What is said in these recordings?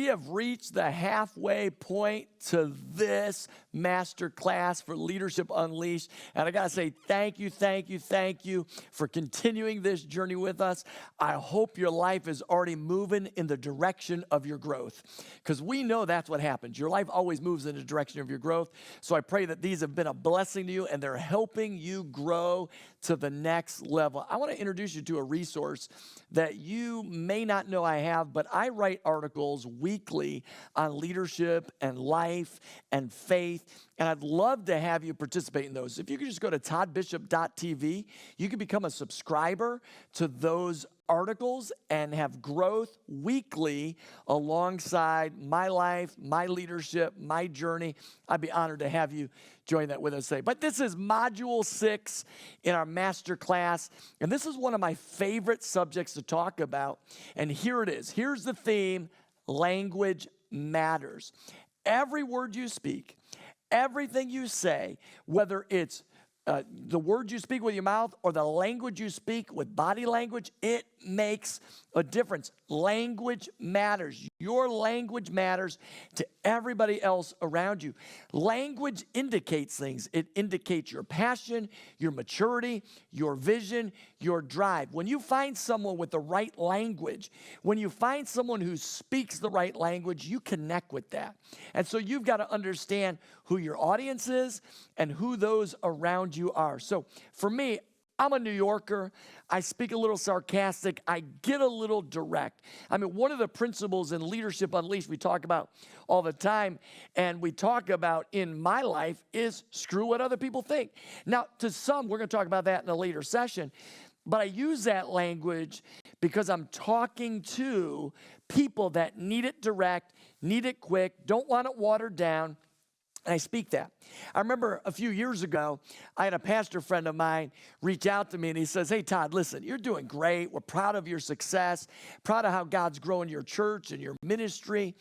have reached the halfway point to this masterclass for Leadership Unleashed. And I got to say thank you for continuing this journey with us. I hope your life is already moving in the direction of your growth, because we know that's what happens. Your life always moves in the direction of your growth. So I pray that these have been a blessing to you and they're helping you grow to the next level. I want to introduce you to a resource that you may not know I have, but I write articles weekly on leadership and life and faith, and I'd love to have you participate in those. If you could just go to toddbishop.tv, you can become a subscriber to those articles and have growth weekly alongside my life, my leadership, my journey. I'd be honored to have you join that with us today. But this is Module 6 in our master class, and this is one of my favorite subjects to talk about, and here it is. Here's the theme: language matters. Every word you speak, everything you say, whether it's the words you speak with your mouth or the language you speak with body language, it makes a difference. Language matters. Your language matters to everybody else around you. Language indicates things. It indicates your passion, your maturity, your vision, your drive. When you find someone with the right language, when you find someone who speaks the right language, you connect with that. And so you've got to understand who your audience is and who those around you are. So for me, I'm a New Yorker. I speak a little sarcastic. I get a little direct. I mean, one of the principles in Leadership Unleashed we talk about all the time, and we talk about in my life, is screw what other people think. Now, to some, we're going to talk about that in a later session, but I use that language because I'm talking to people that need it direct, need it quick, don't want it watered down. And I speak that. I remember a few years ago, I had a pastor friend of mine reach out to me, and he says, "Hey, Todd, listen, you're doing great. We're proud of your success, proud of how God's growing your church and your ministry,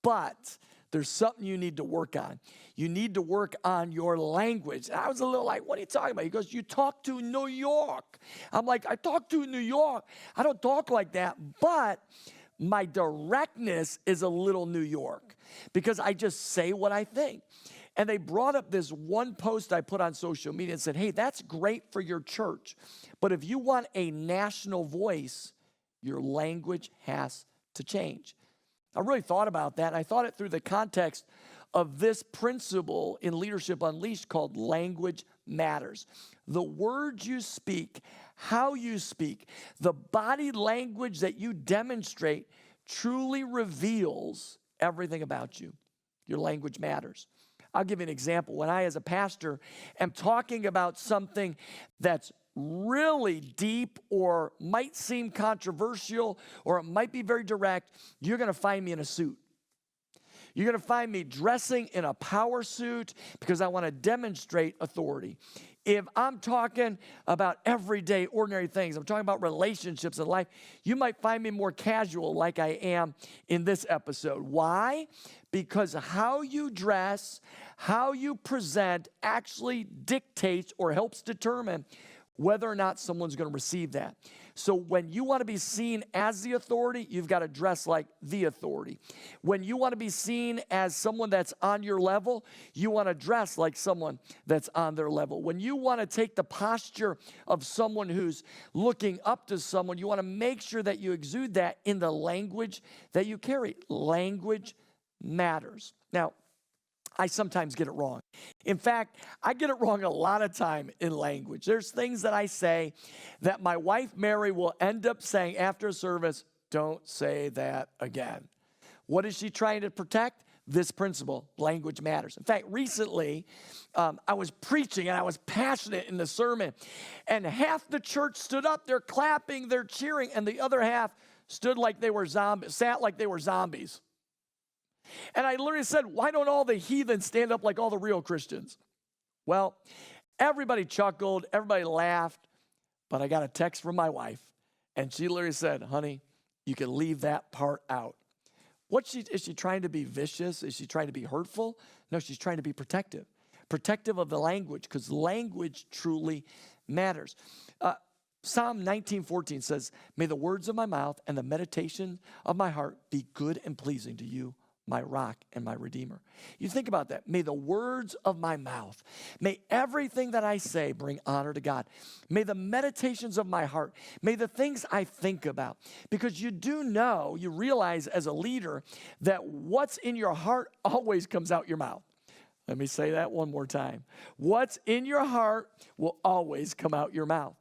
but there's something you need to work on. You need to work on your language." And I was a little like, "What are you talking about?" He goes, "You talk to New York." I'm like, "I talk to New York. I don't talk like that, but my directness is a little New York because I just say what I think." And they brought up this one post I put on social media and said, "Hey, that's great for your church, but if you want a national voice, your language has to change." I really thought about that, and I thought it through the context of this principle in Leadership Unleashed called language matters. The words you speak, how you speak, the body language that you demonstrate truly reveals everything about you. Your language matters. I'll give you an example. When I, as a pastor, am talking about something that's really deep or might seem controversial or it might be very direct, you're going to find me in a suit. You're going to find me dressing in a power suit because I want to demonstrate authority. If I'm talking about everyday, ordinary things, I'm talking about relationships in life, you might find me more casual like I am in this episode. Why? Because how you dress, how you present actually dictates or helps determine whether or not someone's going to receive that. So when you want to be seen as the authority, you've got to dress like the authority. When you want to be seen as someone that's on your level, you want to dress like someone that's on their level. When you want to take the posture of someone who's looking up to someone, you want to make sure that you exude that in the language that you carry. Language matters. Now, I sometimes get it wrong. In fact, I get it wrong a lot of time in language. There's things that I say that my wife, Mary, will end up saying after a service, "Don't say that again." What is she trying to protect? This principle, language matters. In fact, recently, I was preaching and I was passionate in the sermon, and half the church stood up, they're clapping, they're cheering, and the other half stood like they were zombies, sat like they were zombies. And I literally said, "Why don't all the heathens stand up like all the real Christians?" Well, everybody chuckled, everybody laughed, but I got a text from my wife, and she literally said, "Honey, you can leave that part out." Is she trying to be vicious? Is she trying to be hurtful? No, she's trying to be protective of the language, because language truly matters. Psalm 19:14 says, may the words of my mouth and the meditation of my heart be good and pleasing to you, my rock and my redeemer. You think about that. May the words of my mouth, may everything that I say bring honor to God. May the meditations of my heart, may the things I think about, because you do know, you realize as a leader that what's in your heart always comes out your mouth. Let me say that one more time. What's in your heart will always come out your mouth.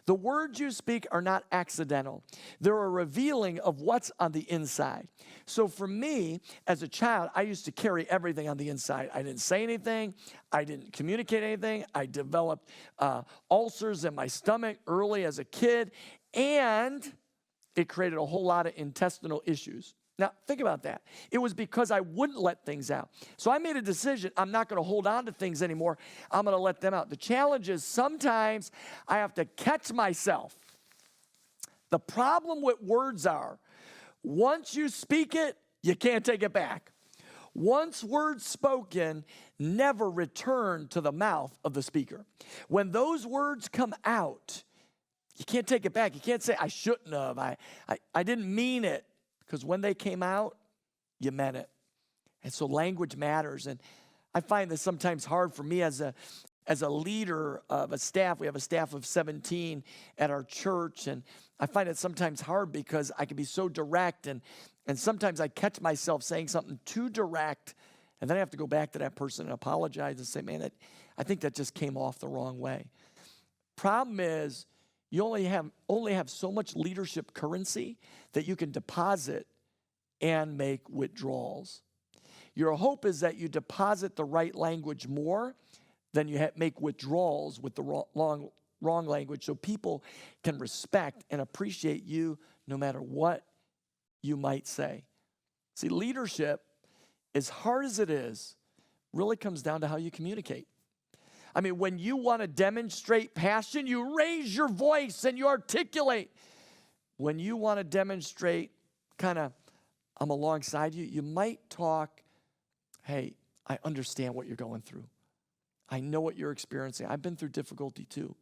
The words you speak are not accidental. They're a revealing of what's on the inside. So for me, as a child, I used to carry everything on the inside. I didn't say anything. I didn't communicate anything. I developed ulcers in my stomach early as a kid, and it created a whole lot of intestinal issues. Now, think about that. It was because I wouldn't let things out. So I made a decision. I'm not going to hold on to things anymore. I'm going to let them out. The challenge is sometimes I have to catch myself. The problem with words are, once you speak it, you can't take it back. Once words spoken, never return to the mouth of the speaker. When those words come out, you can't take it back. You can't say, I shouldn't have. I didn't mean it. Because when they came out, you meant it. And so language matters. And I find this sometimes hard for me as a leader of a staff. We have a staff of 17 at our church. And I find it sometimes hard because I can be so direct. And sometimes I catch myself saying something too direct. And then I have to go back to that person and apologize and say, man, I think that just came off the wrong way. Problem is, you only have so much leadership currency that you can deposit and make withdrawals. Your hope is that you deposit the right language more than you make withdrawals with the wrong language, so people can respect and appreciate you no matter what you might say. See, leadership, as hard as it is, really comes down to how you communicate. I mean, when you want to demonstrate passion, you raise your voice and you articulate. When you want to demonstrate kind of, I'm alongside you, you might talk, hey, I understand what you're going through. I know what you're experiencing. I've been through difficulty too.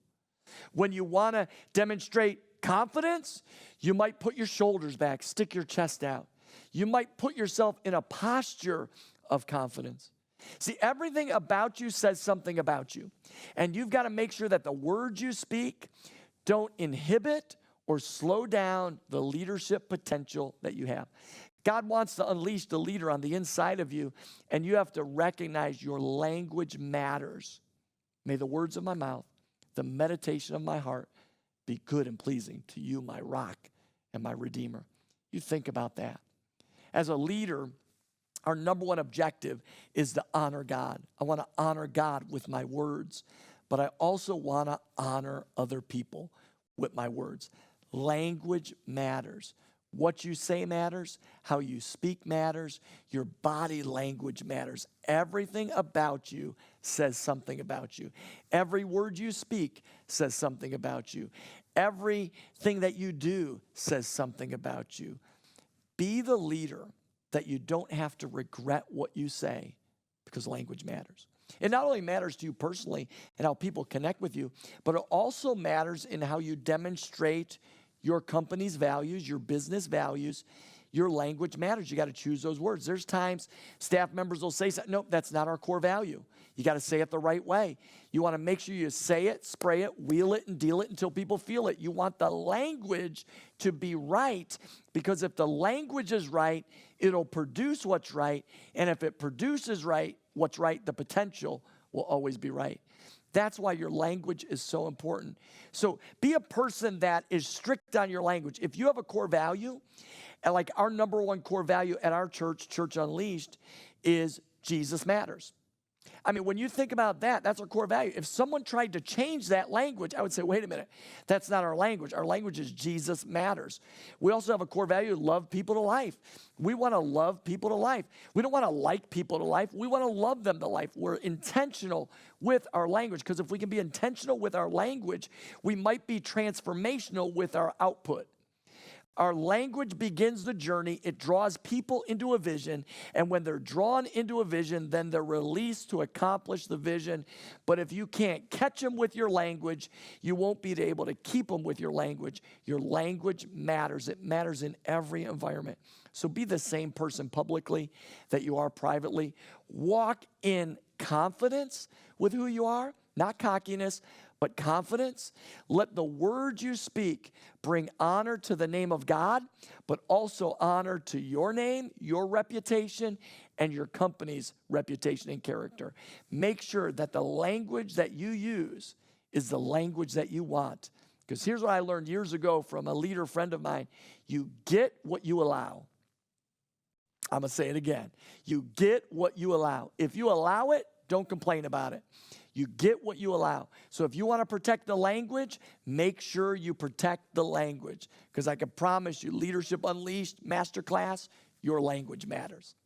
When you want to demonstrate confidence, you might put your shoulders back, stick your chest out. You might put yourself in a posture of confidence. See, everything about you says something about you. And you've got to make sure that the words you speak don't inhibit or slow down the leadership potential that you have. God wants to unleash the leader on the inside of you, and you have to recognize your language matters. May the words of my mouth, the meditation of my heart, be good and pleasing to you, my rock and my redeemer. You think about that. As a leader, our number one objective is to honor God. I want to honor God with my words, but I also want to honor other people with my words. Language matters. What you say matters. How you speak matters. Your body language matters. Everything about you says something about you. Every word you speak says something about you. Everything that you do says something about you. Be the leader that you don't have to regret what you say, because language matters. It not only matters to you personally and how people connect with you, but it also matters in how you demonstrate your company's values, your business values. Your language matters. You got to choose those words. There's times staff members will say, nope, that's not our core value. You got to say it the right way. You want to make sure you say it, spray it, wheel it, and deal it until people feel it. You want the language to be right, because if the language is right, it'll produce what's right. And if it produces what's right, the potential will always be right. That's why your language is so important. So be a person that is strict on your language. If you have a core value, and like our number one core value at our church, Church Unleashed, is Jesus matters. I mean, when you think about that, that's our core value. If someone tried to change that language, I would say, wait a minute, that's not our language. Our language is Jesus matters. We also have a core value, love people to life. We want to love people to life. We don't want to like people to life. We want to love them to life. We're intentional with our language, because if we can be intentional with our language, we might be transformational with our output. Our language begins the journey. It draws people into a vision. And when they're drawn into a vision, then they're released to accomplish the vision. But if you can't catch them with your language, you won't be able to keep them with your language. Your language matters. It matters in every environment. So be the same person publicly that you are privately. Walk in confidence with who you are, not cockiness, but confidence. Let the words you speak bring honor to the name of God, but also honor to your name, your reputation, and your company's reputation and character. Make sure that the language that you use is the language that you want. Because here's what I learned years ago from a leader friend of mine. You get what you allow. I'm going to say it again. You get what you allow. If you allow it, don't complain about it. You get what you allow. So if you want to protect the language, make sure you protect the language. Because I can promise you, Leadership Unleashed Masterclass, your language matters.